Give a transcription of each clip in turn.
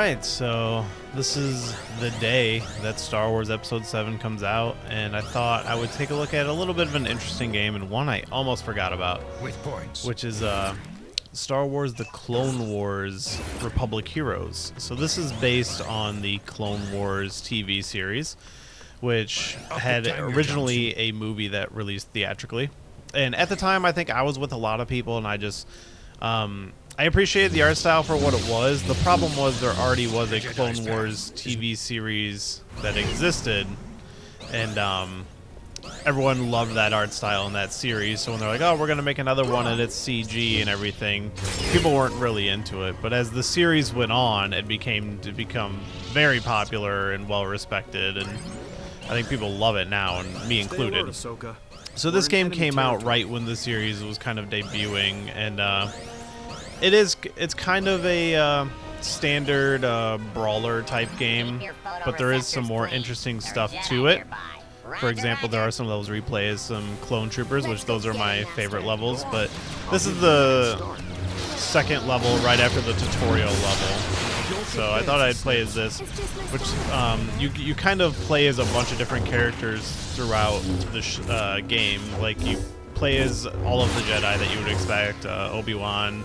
Alright, so this is the day that Star Wars Episode VII comes out, and I thought I would take a look at a little bit of an interesting game, and one I almost forgot about, with points, which is Star Wars The Clone Wars Republic Heroes. So this is based on the Clone Wars TV series, which had originally a movie that released theatrically. And at the time, I think I was with a lot of people, and I just... I appreciated the art style for what it was. The problem was there already was a Clone Wars TV series that existed, and everyone loved that art style in that series. So when they're like, oh, we're going to make another one and it's CG and everything, people weren't really into it. But as the series went on, it became very popular and well-respected, and I think people love it now, and me included. So this game came out right when the series was kind of debuting, and it's kind of a standard brawler type game, but there is some more interesting stuff to it. For example, there are some levels where you play as some clone troopers, which those are my favorite levels, but this is the second level right after the tutorial level. So I thought I'd play as this, which you kind of play as a bunch of different characters throughout the game. Like, you play as all of the Jedi that you would expect, Obi-Wan,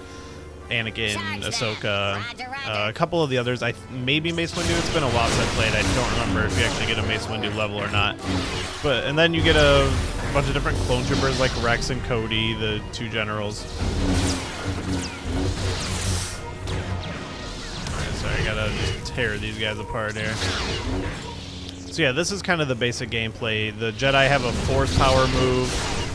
Anakin, Ahsoka, a couple of the others. Maybe Mace Windu. It's been a while since I played. I don't remember if you actually get a Mace Windu level or not. And then you get a bunch of different clone troopers like Rex and Cody, the two generals. Alright, sorry, I gotta just tear these guys apart here. So yeah, this is kind of the basic gameplay. The Jedi have a force power move,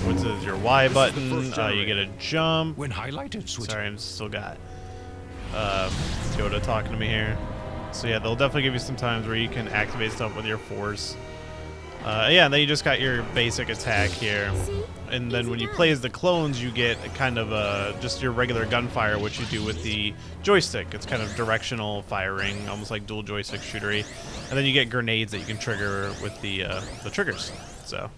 which is your Y button. You get a jump. When highlighted, switch. Sorry, I'm still got Yoda talking to me here. So yeah, they'll definitely give you some times where you can activate stuff with your force. Yeah, and then you just got your basic attack here. And then when you play as the clones, you get kind of just your regular gunfire, which you do with the joystick. It's kind of directional firing, almost like dual joystick shootery. And then you get grenades that you can trigger with the triggers. So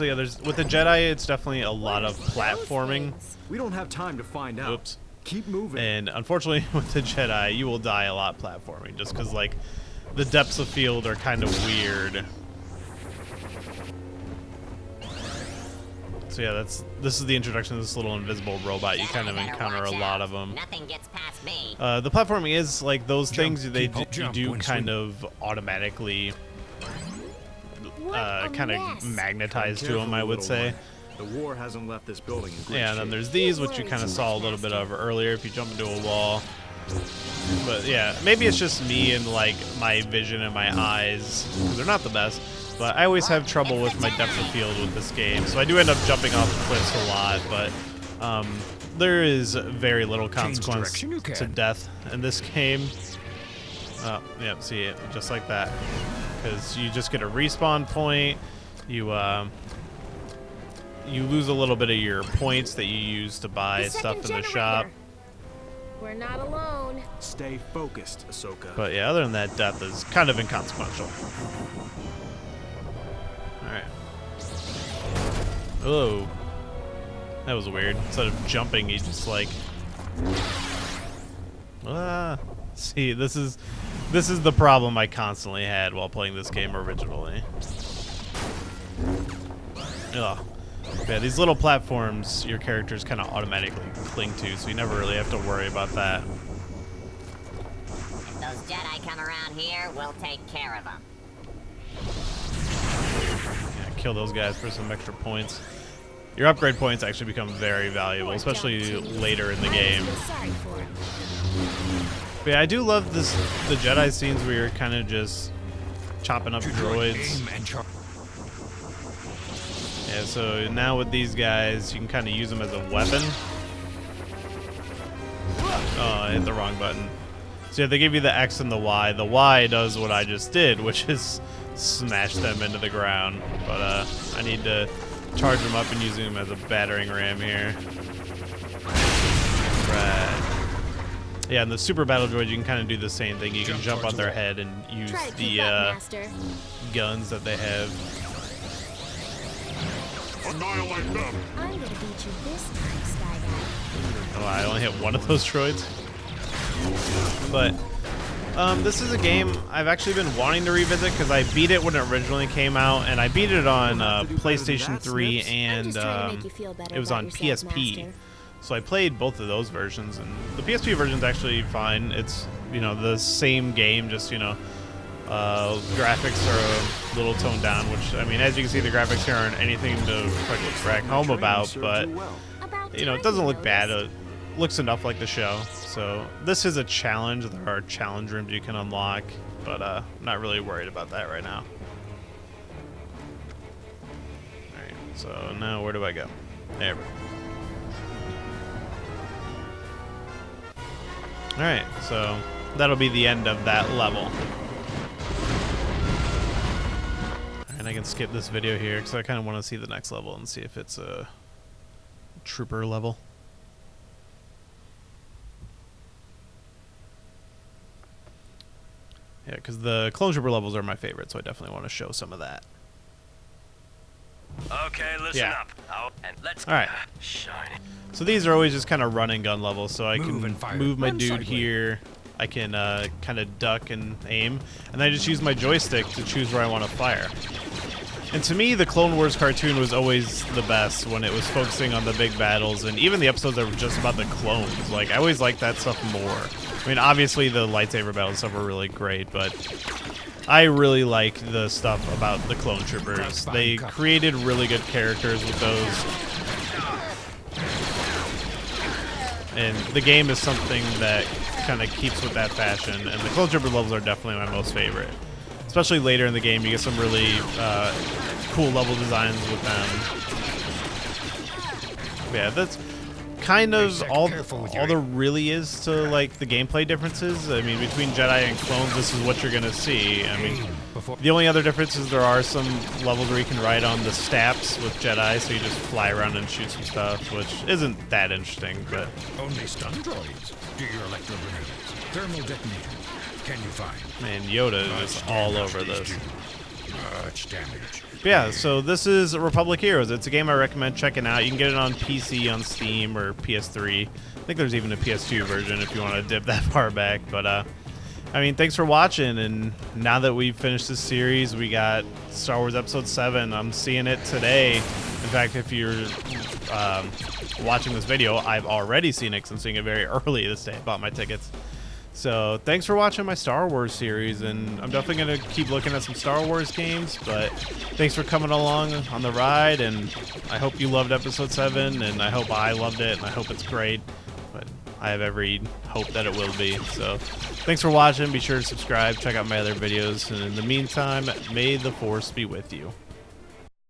yeah, with the Jedi, it's definitely a lot of platforming. We don't have time to find out. Oops. Keep moving. And unfortunately, with the Jedi, you will die a lot platforming, just because like the depths of field are kind of weird. So yeah, this is the introduction of this little invisible robot. You kind of encounter a lot of them. Nothing gets past me. The platforming is like those things you do kind of automatically kind of magnetize to them, I would say. The war hasn't left this building in great Yeah, and then there's these, which you kind of saw a little bit of earlier if you jump into a wall. But yeah, maybe it's just me and like my vision and my eyes. They're not the best, but I always have trouble with my depth of field with this game. So I do end up jumping off cliffs a lot, but there is very little consequence to death in this game. Oh, yeah, see it, just like that. Because you just get a respawn point, you lose a little bit of your points that you use to buy stuff in the shop. We're not alone. Stay focused, Ahsoka. But yeah, other than that, death is kind of inconsequential. Alright. Oh. That was weird. Instead of jumping, he just like... See, this is the problem I constantly had while playing this game originally. Ugh. Yeah, these little platforms your characters kind of automatically cling to, so you never really have to worry about that. If those Jedi come around here, we'll take care of them. Yeah, kill those guys for some extra points. Your upgrade points actually become very valuable, especially later in the game. But yeah, I do love the Jedi scenes where you're kind of just chopping up droids. Yeah, so now with these guys, you can kind of use them as a weapon. Oh, I hit the wrong button. So yeah, they give you the X and the Y. The Y does what I just did, which is smash them into the ground. But I need to charge them up and use them as a battering ram here. Right. Yeah, and the super battle droids, you can kind of do the same thing. You can jump on their head and use the guns that they have. Annihilate them. I'm gonna beat you this time, Sky Guy. Oh, I only hit one of those droids. But this is a game I've actually been wanting to revisit because I beat it when it originally came out, and I beat it on PlayStation 3 and it was on PSP. So I played both of those versions, and the PSP version's actually fine. It's, you know, the same game, just, you know, graphics are a little toned down, which, I mean, as you can see, the graphics here aren't anything to quite brag home about, but, you know, it doesn't look bad. It looks enough like the show. So this is a challenge. There are challenge rooms you can unlock, but I'm not really worried about that right now. Alright, so now where do I go? There we go. Alright, so that'll be the end of that level. And I can skip this video here because I kind of want to see the next level and see if it's a trooper level. Yeah, because the clone trooper levels are my favorite, so I definitely want to show some of that. Okay, listen up. And let's All right. shine. So these are always just kind of run and gun levels, so I can move my dude here. I can kind of duck and aim, and I just use my joystick to choose where I want to fire. And to me, the Clone Wars cartoon was always the best when it was focusing on the big battles, and even the episodes that were just about the clones. Like, I always liked that stuff more. I mean, obviously the lightsaber battle stuff were really great, but I really like the stuff about the clone troopers. They created really good characters with those. And the game is something that kind of keeps with that fashion, and the clone trooper levels are definitely my most favorite. Especially later in the game, you get some really cool level designs with them. Yeah, that's kind of all there really is to, like, the gameplay differences. I mean, between Jedi and clones, this is what you're gonna see. I mean, the only other difference is there are some levels where you can ride on the staffs with Jedi, so you just fly around and shoot some stuff, which isn't that interesting, but... Only stun droids. Do your electrogrenades. Thermal detonator. Can you find? Man, Yoda is all over this. Much damage. Yeah, so this is Republic Heroes. It's a game I recommend checking out. You can get it on PC, on Steam, or PS3. I think there's even a PS2 version if you want to dip that far back. But, I mean, thanks for watching. And now that we've finished this series, we got Star Wars Episode VII. I'm seeing it today. In fact, if you're watching this video, I've already seen it because I'm seeing it very early this day. I bought my tickets. So thanks for watching my Star Wars series, and I'm definitely going to keep looking at some Star Wars games, but thanks for coming along on the ride, and I hope you loved Episode 7, and I hope I loved it, and I hope it's great, but I have every hope that it will be. So thanks for watching. Be sure to subscribe, check out my other videos, and in the meantime, may the Force be with you.